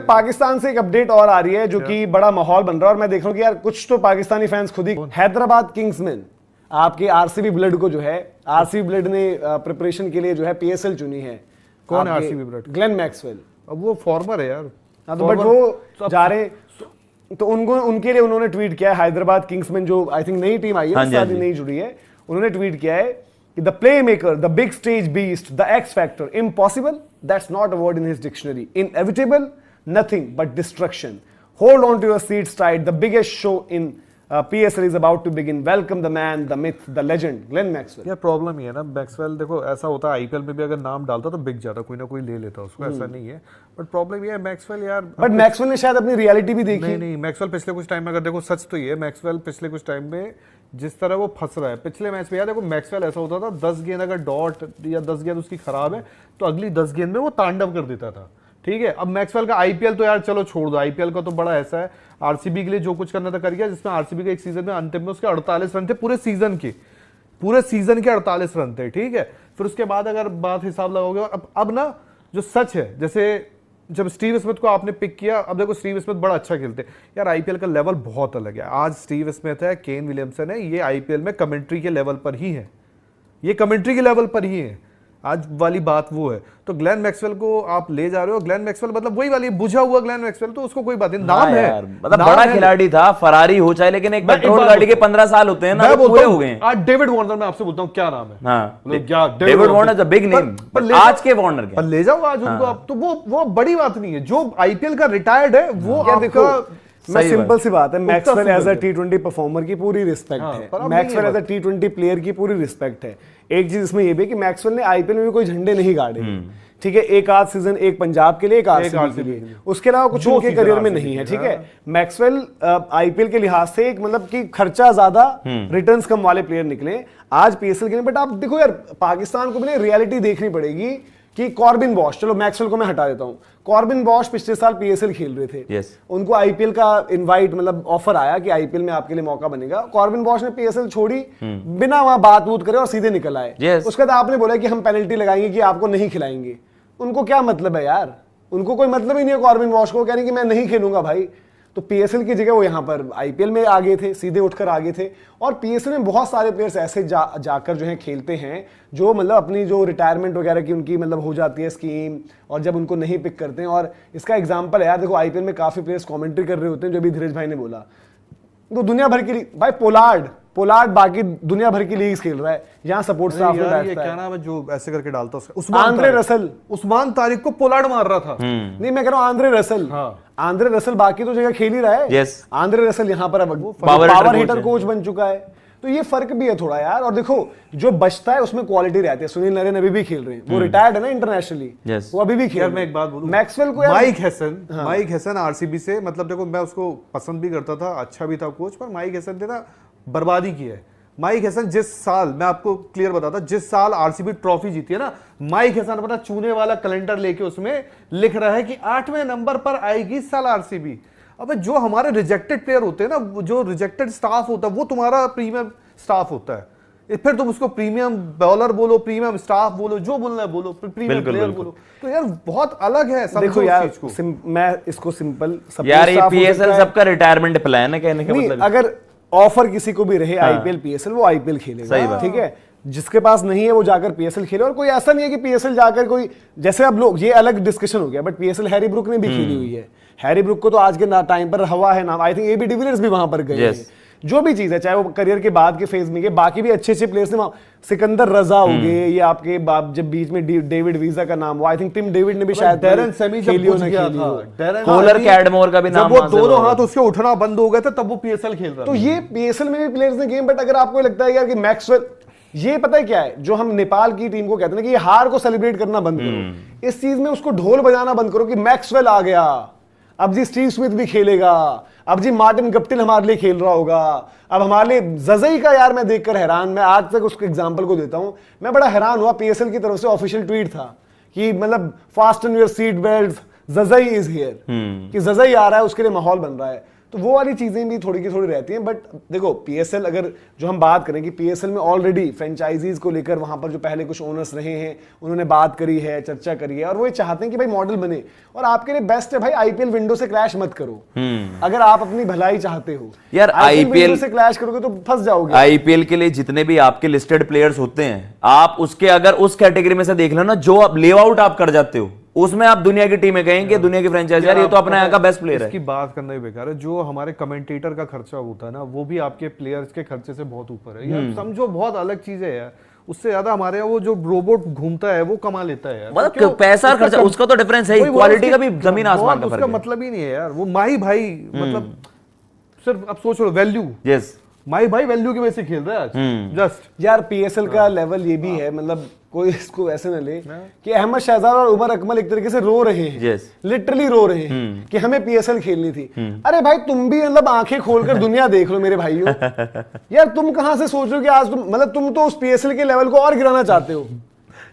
पाकिस्तान से एक अपडेट और आ रही है जो कि बड़ा माहौल बन रहा है और मैं देख रहा हूँ कि यार कुछ तो पाकिस्तानी फैंस खुद ही, हैदराबाद किंग्समैन आपके आरसीबी ब्लड को जो है, आरसीबी ब्लड ने प्रिपरेशन के लिए जो है पीएसएल चुनी है। कौन है आरसीबी ब्लड? Glenn Maxwell. अब वो फॉर्मर है यार। हाँ तो बट वो जा रहे तो उनको उनके लिए उन्होंने ट्वीट किया है, हैदराबाद किंग्समैन जो आई थिंक नई टीम आई है, शायद नई जुड़ी है, उन्होंने ट्वीट किया है कि the play maker, the big stage beast, the X factor, impossible, that's not a word in his dictionary, inevitable, nothing but destruction, hold on to your seats tight, the biggest show in PSL is about to begin. Welcome the man, the myth, the legend, Glenn Maxwell. यार problem ये है ना, Maxwell देखो ऐसा होता है IPL में भी अगर नाम डालता तो बिक जाता, कोई ना कोई ले लेता उसको, ऐसा नहीं है। बट प्रॉब्लम ये है मैक्सवेल यार, बट मैक्सवेल ने शायद अपनी रियलिटी भी देखी। नहीं मैक्सवेल पिछले कुछ टाइम में, अगर देखो सच तो ये मैक्सवेल पिछले कुछ टाइम में जिस तरह वो फंस रहा है, पिछले मैच में यार देखो मैक्सवेल ऐसा होता था 10 गेंद अगर डॉट या 10 गेंद उसकी खराब है तो अगली 10 गेंद में वो तांडव कर देता था। ठीक है, अब मैक्सवेल का आईपीएल तो यार चलो छोड़ दो, आईपीएल का तो बड़ा ऐसा है, आरसीबी के लिए जो कुछ करना था कर गया, जिसमें आरसीबी के एक सीजन में अंतिम में उसके 48 रन थे पूरे सीजन के 48 रन थे। ठीक है, फिर उसके बाद अगर बात हिसाब लगाओगे, अब ना जो सच है, जैसे जब स्टीव स्मिथ को आपने पिक किया, अब देखो स्टीव स्मिथ बड़ा अच्छा खेलते यार, आईपीएल का लेवल बहुत अलग है। आज स्टीव स्मिथ है, केन विलियमसन है, ये आईपीएल में कमेंट्री के लेवल पर ही है, ये कमेंट्री के लेवल पर ही है, आज वाली बात वो है। तो ग्लेन मैक्सवेल को आप ले जा रहे हो, ग्लेन मैक्सवेल मतलब वही वाली बुझा हुआ ग्लेन मैक्सवेल, तो उसको कोई बात नहीं, नाम है मतलब बड़ा खिलाड़ी था, फरारी हो चाहे, लेकिन एक पेट्रोल गाड़ी के 15 साल होते हैं ना, पूरे हो गए। आज डेविड वार्नर, मैं आपसे बोलता हूँ क्या नाम है? हाँ, David Warner is a big name, आज के वार्नर के ले जाओ आज उनको आप, तो वो बड़ी बात नहीं है। जो आईपीएल का रिटायर्ड है वो आपका, मैं सिंपल सी बात है, मैक्सवेल एज अ टी20 परफॉर्मर की पूरी रिस्पेक्ट है, मैक्सवेल एज अ टी20 प्लेयर की पूरी रिस्पेक्ट है। एक चीज इसमें ये भी कि मैक्सवेल ने आईपीएल में भी कोई झंडे नहीं गाड़े, ठीक है, एक आध सीजन एक पंजाब के लिए, एक आरसीबी के लिए, उसके अलावा कुछ उनके करियर में नहीं है। ठीक है, मैक्सवेल आईपीएल के लिहाज से एक मतलब कि खर्चा ज्यादा रिटर्न्स कम वाले प्लेयर निकले आज पीएसएल के लिए। बट आप देखो यार, पाकिस्तान को भी रियलिटी देखनी पड़ेगी कि कॉर्बिन बॉश, चलो मैक्सवेल को मैं हटा देता हूं, कॉर्बिन बॉश पिछले साल पीएसएल खेल रहे थे, उनको आईपीएल का इनवाइट मतलब ऑफर आया कि आईपीएल में आपके लिए मौका बनेगा, कॉर्बिन बॉश ने पीएसएल छोड़ी बिना वहां बात बूत करे और सीधे निकल आए। उसके बाद आपने बोला कि हम पेनल्टी लगाएंगे कि आपको नहीं खिलाएंगे। उनको क्या मतलब है यार, उनको कोई मतलब ही नहीं है कॉर्बिन बॉश को, कह रहे कि मैं नहीं खेलूंगा भाई। तो पीएसएल की जगह वो यहाँ पर आईपीएल में आगे थे, सीधे उठकर आगे थे। और पीएसएल में बहुत सारे प्लेयर्स ऐसे जाकर जो है खेलते हैं जो मतलब अपनी जो रिटायरमेंट वगैरह की उनकी मतलब हो जाती है स्कीम, और जब उनको नहीं पिक करते हैं। और इसका एग्जांपल है यार, देखो आईपीएल में काफी प्लेयर्स कमेंट्री कर रहे होते हैं, जो भी धीरज भाई ने बोला, तो दुनिया भर की भाई पोलार्ड बाकी दुनिया भर की लीग्स खेल रहा है, यहाँ सपोर्ट स्टाफ में बैठता है। क्या नाम है जो ऐसे करके डालता है? उस्मान तारिक को पोलार्ड मार रहा था। नहीं, मैं कह रहा हूँ आंद्रे रसल बाकी तो जगह खेल ही रहा है। आंद्रे रसल यहाँ पर पावर हिटर कोच बन चुका है, तो ये फर्क भी है थोड़ा यार। और देखो जो बचता है उसमें क्वालिटी रहती है। सुनील नरेन अभी भी खेल रहे हैं, वो रिटायर्ड है ना इंटरनेशनली, वो अभी भी खेल रहे हैं। मैं एक बात बोलूं, मैक्सवेल को माइक हैसन आरसीबी से, मतलब देखो मैं उसको पसंद भी करता था, अच्छा भी था कोच, पर माइक हैसन ने ना बर्बादी की है। माइक हैसन जिस साल, मैं आपको क्लियर बताता, जिस साल आरसीबी ट्रॉफी जीती है ना, माइक हैसन अपना चूने वाला कैलेंडर लेके उसमें लिख रहा है कि 8वें नंबर पर आएगी इस साल आरसीबी। अब जो हमारे रिजेक्टेड प्लेयर होते हैं ना, जो रिजेक्टेड स्टाफ होता है, वो तुम्हारा प्रीमियम स्टाफ होता है, फिर तुम उसको प्रीमियम बॉलर बोलो, प्रीमियम स्टाफ बोलो, जो बोलना है बोलो, प्रीमियम प्लेयर बोलो, तो यार बहुत अलग है। देखो यार, मैं इसको सिंपल यार, ये पीएसएल सबका रिटायरमेंट प्लान है कहने का मतलब। अगर ऑफर किसी को भी रहे आईपीएल पीएसएल, वो आईपीएल खेलेगा, ठीक है। जिसके पास नहीं है वो जाकर पीएसएल खेले। और कोई ऐसा नहीं है कि पीएसएल जाकर कोई, जैसे अब लोग, ये अलग डिस्कशन हो गया, बट पीएसएल हैरी ब्रुक ने भी खेली हुई है। हैरी ब्रुक को तो आज के टाइम पर हवा है नाम, आई थिंक एबी डिविलियर्स भी वहां पर गए हैं। जो भी चीज है, चाहे वो करियर के बाद के फेज में गए, बाकी भी अच्छे अच्छे प्लेयर्स ने, सिकंदर रजा हो गए, ये आपके जब बीच में डेविड वीजा का नाम, आई थिंक टिम डेविड ने भी शायद डैरेन सेमी जब खेलियो ना गया था, कोलर कैडमोर का भी नाम, जब वो दोनों हाथ उसके उठना बंद हो गए थे तब वो पीएसएल खेल रहा था। तो ये पीएसएल में भी प्लेयर्स ने गेम। बट अगर आपको लगता है यार कि मैक्सवेल, ये पता है क्या है, जो हम नेपाल की टीम को कहते हैं ना कि ये हार को सेलिब्रेट करना बंद करो, इस चीज में उसको ढोल बजाना बंद करो कि मैक्सवेल आ गया, अब जी स्टीव स्मिथ भी खेलेगा, अब जी मार्टिन गप्टिल हमारे लिए खेल रहा होगा, अब हमारे लिए जजई का, यार मैं देखकर हैरान, मैं आज तक उसके एग्जांपल को देता हूं, मैं बड़ा हैरान हुआ। पीएसएल की तरफ से ऑफिशियल ट्वीट था कि मतलब fasten your seat belt, Zazai is here, कि जजई आ रहा है, उसके लिए माहौल बन रहा है। तो वो वाली चीजें भी थोड़ी की थोड़ी रहती हैं। बट देखो पीएसएल, अगर जो हम बात करें कि पीएसएल में ऑलरेडी फ्रेंचाइजीज को लेकर वहां पर जो पहले कुछ ओनर्स रहे हैं उन्होंने बात करी है, चर्चा करी है, और वो ये चाहते हैं कि भाई मॉडल बने, और आपके लिए बेस्ट है भाई आईपीएल विंडो से क्रैश मत करो। अगर आप अपनी भलाई चाहते हो यार, आईपीएल से क्रैश करोगे तो फंस जाओगे। आईपीएल के लिए जितने भी आपके लिस्टेड प्लेयर्स होते हैं, आप उसके अगर उस कैटेगरी में से देख लो ना, जो आप ले आउट आप कर जाते हो, उसमें आप दुनिया की टीमें कहेंगे, दुनिया की फ्रेंचाइज, यार ये तो अपना यहाँ का बेस्ट प्लेयर है। इसकी बात करना ही बेकार है। जो हमारे कमेंटेटर का खर्चा होता है ना, वो भी आपके प्लेयर्स के खर्चे से बहुत ऊपर है यार। समझो बहुत अलग चीज है यार। उससे ज्यादा हमारे यहाँ वो जो रोबोट घूमता है वो कमा लेता है यार। मतलब पैसा और खर्चा उसका तो डिफरेंस है, क्वालिटी का भी जमीन आसमान का फर्क है। उसका मतलब ही नहीं है यार। वो माही भाई मतलब सिर्फ अब सोच लो वैल्यू, यस, माही भाई वैल्यू की वजह से खेल रहा है आज जस्ट। यार पीएसएल का लेवल ये भी है, मतलब कोई इसको ऐसे न ले कि अहमद शहजाद और उमर अकमल एक तरीके से रो रहे हैं, लिटरली रो रहे हैं कि हमें पीएसएल खेलनी थी। अरे भाई तुम भी मतलब आंखें खोलकर दुनिया देख लो मेरे भाइयों। यार तुम कहां से सोच रहे हो कि आज तुम तो उस पीएसएल के लेवल को और गिराना चाहते हो।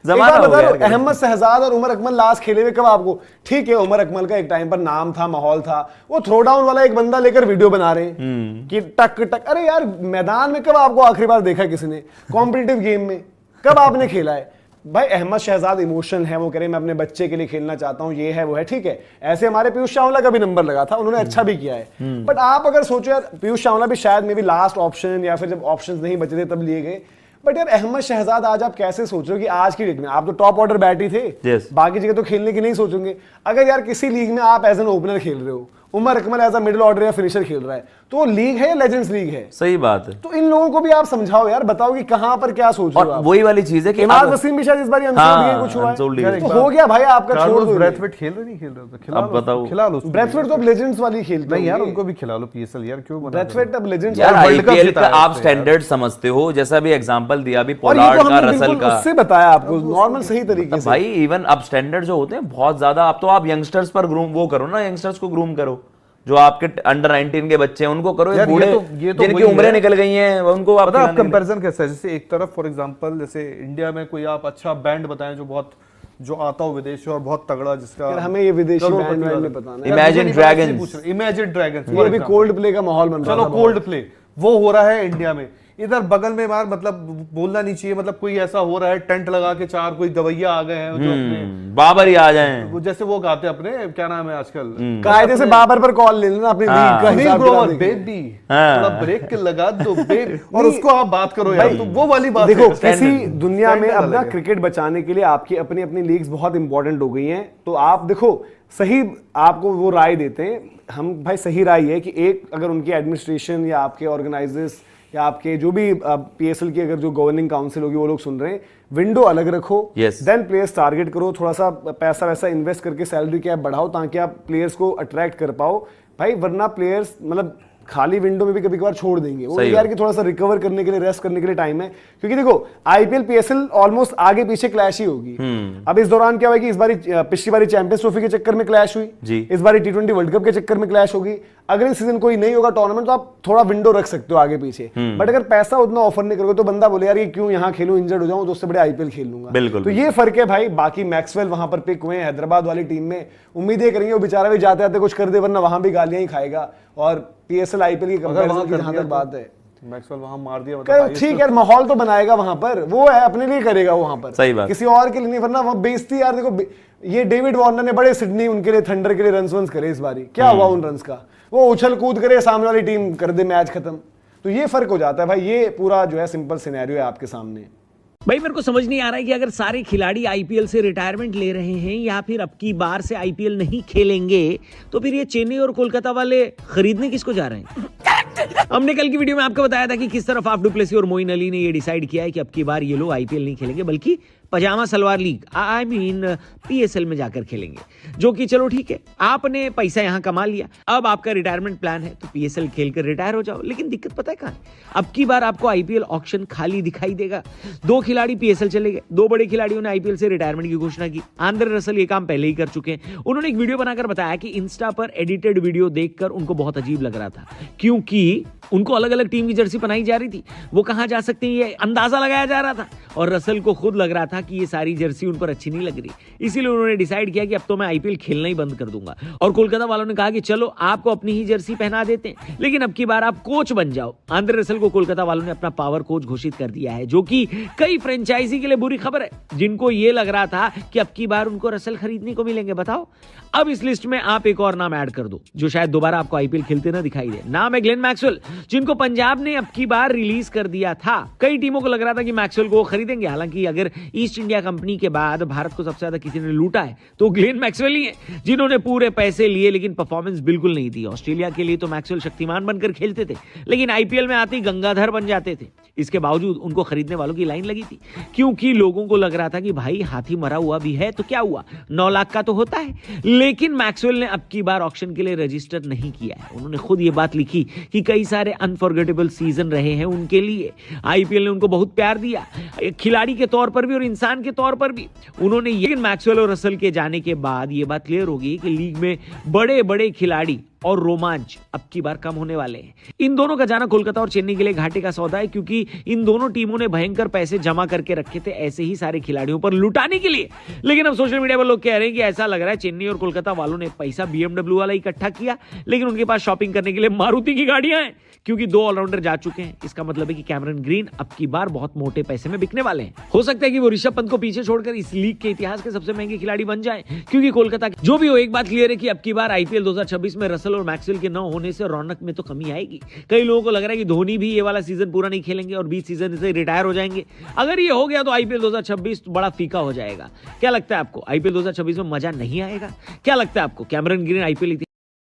अहमद शहजाद और उमर अकमल लास्ट खेले हुए कब आपको, ठीक है उमर अकमल का एक टाइम पर नाम था, माहौल था, वो थ्रो डाउन वाला एक बंदा लेकर वीडियो बना रहे हैं कि टक टक। अरे यार मैदान में कब आपको आखिरी बार देखा किसी ने कॉम्पिटिटिव गेम में, कब आपने खेला है भाई? अहमद शहजाद इमोशन है, वो कह रहे मैं अपने बच्चे के लिए खेलना चाहता हूं, ये है वो है, ठीक है। ऐसे हमारे पीयूष चावला का भी नंबर लगा था, उन्होंने अच्छा भी किया है। बट आप अगर सोचो यार, पीयूष चावला भी शायद मे भी लास्ट ऑप्शन या फिर जब ऑप्शंस नहीं बचे थे तब लिए गए। बट यार अहमद शहजाद आज आप कैसे सोच रहे हो कि आज की डेट में आप तो टॉप ऑर्डर बैट ही थे, बाकी जगह तो खेलने की नहीं सोचेंगे। अगर यार किसी लीग में आप एज एन ओपनर खेल रहे हो, Umar Akmal as a middle order या फिनिशर खेल रहा है, तो वो लीग है या लेजेंड्स लीग है? सही बात है। तो इन लोगों को भी आप समझाओ यार, बताओ कि कहां पर क्या सोच रहे हो आप। वही वाली चीज है कि इमाद वसीम भी शायद इस बार कुछ हुआ है, तो हो गया भाई आपका। छोड़ दो, ब्रेथवेट खेल रहे नहीं खेल रहे, खिला लो, बताओ खिला लो। ब्रेथवेट तो अब लेजेंड्स वाली खेलते नहीं यार, उनको भी खिला लो पीएसएल यार, क्यों बना ब्रेथवेट अब लेजेंड्स। यार आईपीएल का आप स्टैंडर्ड समझते हो, जैसा भी एग्जांपल दिया अभी पोलार्ड का, रसल का, उससे बताया आपको नॉर्मल सही तरीके से। भाई इवन अब स्टैंडर्ड जो होते हैं बहुत ज्यादा, अब तो आप यंगस्टर्स पर ग्रूम वो करो ना, यंगस्टर्स को ग्रूम करो, जो आपके अंडर 19 के बच्चे हैं उनको करो, बूढ़े जिनकी उम्रें निकल गई हैं उनको आप कंपैरिजन कैसा है? जैसे एक तरफ फॉर एग्जांपल जैसे इंडिया में कोई आप अच्छा बैंड बताएं जो आता हो विदेश से और बहुत तगड़ा, जिसका हमें ये विदेशी बैंड नहीं पता ना। इमेजिन ड्रैगन्स, इमेजिन ड्रैगन्स, ये भी कोल्ड प्ले का माहौल बन रहा है। चलो कोल्ड प्ले वो हो रहा है इंडिया में, इधर बगल में मार मतलब बोलना नहीं चाहिए, मतलब कोई ऐसा हो रहा है टेंट लगा के चार कोई गवैया आ गए हैं जो अपने बाबर ही आ जाएं, जैसे वो गाते अपने क्या नाम है आजकल, कायदे से बाबर पर कॉल ले लेना अपनी लीग का हिसाब किताब, बेबी थोड़ा ब्रेक लगा दो बेबी, और उसको आप बात करो यार, तो वो वाली बात देखो। किसी दुनिया में अब ना क्रिकेट बचाने के लिए आपकी अपनी अपनी लीग्स बहुत इंपॉर्टेंट हो गई हैं। तो आप देखो सही आपको वो राय देते हैं हम, भाई सही राय है कि एक अगर उनकी एडमिनिस्ट्रेशन या आपके ऑर्गेनाइजर्स या आपके जो भी पीएसएल की अगर जो गवर्निंग काउंसिल होगी वो लोग सुन रहे हैं, विंडो अलग रखो, देन प्लेयर्स टारगेट करो, थोड़ा सा पैसा वैसा इन्वेस्ट करके सैलरी कैप बढ़ाओ ताकि आप प्लेयर्स को अट्रैक्ट कर पाओ भाई। वरना प्लेयर्स मतलब खाली विंडो में भी कभी कभार छोड़ देंगे वो यार कि थोड़ा सा रिकवर करने के लिए, रेस्ट करने के लिए टाइम है। क्योंकि देखो आईपीएल पीएसएल ऑलमोस्ट आगे पीछे क्लैश ही होगी। अब इस दौरान क्या हुआ कि इस बारी पिछली बारी चैंपियंस ट्रॉफी के चक्कर में क्लैश हुई, इस बारी टी20 वर्ल्ड कप के चक्कर में क्लैश होगी। अगले सीजन कोई नहीं होगा टूर्नामेंट तो आप थोड़ा विंडो रख सकते हो आगे पीछे, बट अगर पैसा उतना ऑफर नहीं करोगे तो बंदा बोले यार ये क्यों यहाँ खेलूं, इंजर्ड हो जाऊं तो उससे बड़े आईपीएल खेल लूंगा। तो ये फर्क है भाई। बाकी मैक्सवेल वहां पर पिक हुए हैदराबाद वाली टीम में, उम्मीदें करेंगे वो बेचारा भी जाते जाते कुछ कर दे, वरना वहां भी गालियां ही खाएगा। और पीएसएल आईपीएल की कंपैरिजन की जहां तक बात है, मैक्सवेल वहां मार दिया मतलब ठीक है, माहौल तो बनाएगा वहां पर, वो है अपने लिए करेगा वहां पर, सही बात, किसी और के लिए नहीं। वरना वहां बेइज्जती यार। देखो ये डेविड वार्नर ने बड़े सिडनी उनके लिए थंडर के लिए रन्स करे इस बारी, क्या हुआ उन रन्स का? वो उछल कूद करे, सामने वाली टीम कर दे मैच खत्म। तो ये फर्क हो जाता है भाई। ये पूरा जो है सिंपल सिनेरियो है आपके सामने। भाई मेरे को समझ नहीं आ रहा है कि अगर सारे खिलाड़ी आईपीएल से रिटायरमेंट ले रहे हैं या फिर अब की बार से आईपीएल नहीं खेलेंगे, तो फिर ये चेन्नई और कोलकाता वाले खरीदने किसको जा रहे हैं? हमने कल की वीडियो में आपको बताया था कि किस तरह फाफ डुप्लेसी और मोइन अली ने ये डिसाइड किया है कि अब की बार ये लोग आईपीएल नहीं खेलेंगे बल्कि pyjama salwar league I mean PSL में जाकर खेलेंगे। जो कि चलो ठीक है, आपने पैसा यहां कमा लिया, अब आपका रिटायरमेंट प्लान है तो पीएसएल खेलकर रिटायर हो जाओ। लेकिन दिक्कत पता है कहां? अब की बार आपको आईपीएल ऑक्शन खाली दिखाई देगा। 2 खिलाड़ी पीएसएल चले गए, 2 बड़े खिलाड़ियों ने आईपीएल से रिटायरमेंट की घोषणा की। आंद्रे रसल ये काम पहले ही कर चुके हैं। उन्होंने एक वीडियो बनाकर बताया कि इंस्टा पर एडिटेड वीडियो देखकर उनको बहुत अजीब लग रहा था, क्योंकि उनको अलग अलग टीम की जर्सी पहनाई जा रही थी, वो कहां जा सकते हैं ये अंदाजा लगाया जा रहा था। और रसल को खुद लग रहा था था कि ये सारी जर्सी उन पर अच्छी नहीं लग रही, इसीलिए उन्होंने डिसाइड किया कि अब तो मैं आईपीएल खेलना ही बंद कर दूंगा। और कोलकाता वालों ने कहा कि चलो आपको अपनी ही जर्सी पहना देते हैं, लेकिन अब की बार आप कोच बन जाओ। आंद्रे रसल को कोलकाता वालों ने अपना पावर कोच घोषित कर दिया है, जो कि कई फ्रेंचाइजी के लिए बुरी खबर है, जिनको ये लग रहा था कि अब की बार उनको रसल खरीदने को मिलेंगे। बताओ, अब इस लिस्ट में आप एक और नाम ऐड कर दो जो शायद दोबारा आपको आईपीएल खेलते ना दिखाई दे। नाम है ग्लेन मैक्सवेल, जिनको पंजाब ने अब की बार रिलीज कर दिया था। कई टीमों को लग रहा था कि मैक्सवेल को खरीदेंगे, हालांकि अगर ईस्ट इंडिया कंपनी के बाद भारत को सबसे ज्यादा किसी ने लूटा है तो ग्लेन मैक्सवेल ही है, जिन्होंने पूरे पैसे लिए लेकिन परफॉर्मेंस बिल्कुल नहीं दी। ऑस्ट्रेलिया के लिए तो मैक्सवेल शक्तिमान बनकर खेलते थे, लेकिन आईपीएल में आते ही गंगाधर बन जाते थे। इसके बावजूद उनको खरीदने वालों की लाइन लगी थी, क्योंकि लोगों को लग रहा था कि भाई हाथी मरा हुआ भी है तो क्या हुआ, 9 लाख का तो होता है। लेकिन मैक्सवेल ने अब की बार ऑक्शन के लिए रजिस्टर नहीं किया है। उन्होंने खुद ये बात लिखी कि कई सारे अनफॉरगेटेबल सीजन रहे हैं उनके लिए, आईपीएल ने उनको बहुत प्यार दिया, एक खिलाड़ी के तौर पर भी और इंसान के तौर पर भी। उन्होंने ये मैक्सवेल और रसल के जाने के बाद ये बात क्लियर होगी कि लीग में बड़े बड़े खिलाड़ी और रोमांच अब की बार कम होने वाले हैं। इन दोनों का जाना कोलकाता और चेन्नई के लिए घाटे का सौदा है, क्योंकि इन दोनों टीमों ने भयंकर पैसे जमा करके रखे थे ऐसे ही सारे खिलाड़ियों पर लुटाने के लिए। लेकिन अब सोशल मीडिया पर लोग कह रहे हैं कि ऐसा लग रहा है चेन्नई और कोलकाता वालों ने पैसा BMW वाला इकट्ठा किया, लेकिन उनके पास शॉपिंग करने के लिए मारुति की गाड़ियां हैं, क्योंकि 2 ऑलराउंडर जा चुके हैं। इसका मतलब है कि कैमरन ग्रीन अब की बार बहुत मोटे पैसे में बिकने वाले हैं। हो सकता है कि वो ऋषभ पंत को पीछे छोड़कर इस लीग के इतिहास के सबसे महंगे खिलाड़ी बन जाएं, क्योंकि कोलकाता जो भी हो, एक बात क्लियर है कि अब की बार आईपीएल 2026 में रसल और मैक्सवेल के न होने से रौनक में तो कमी आएगी। कई लोगों को लग रहा है कि धोनी भी ये वाला सीजन पूरा नहीं खेलेंगे और 20 सीजन से रिटायर हो जाएंगे। अगर ये हो गया तो आईपीएल 2026 बड़ा फीका हो जाएगा। क्या लगता है आपको, आईपीएल 2026 में मजा नहीं आएगा? क्या लगता है आपको, कैमरन ग्रीन आईपीएल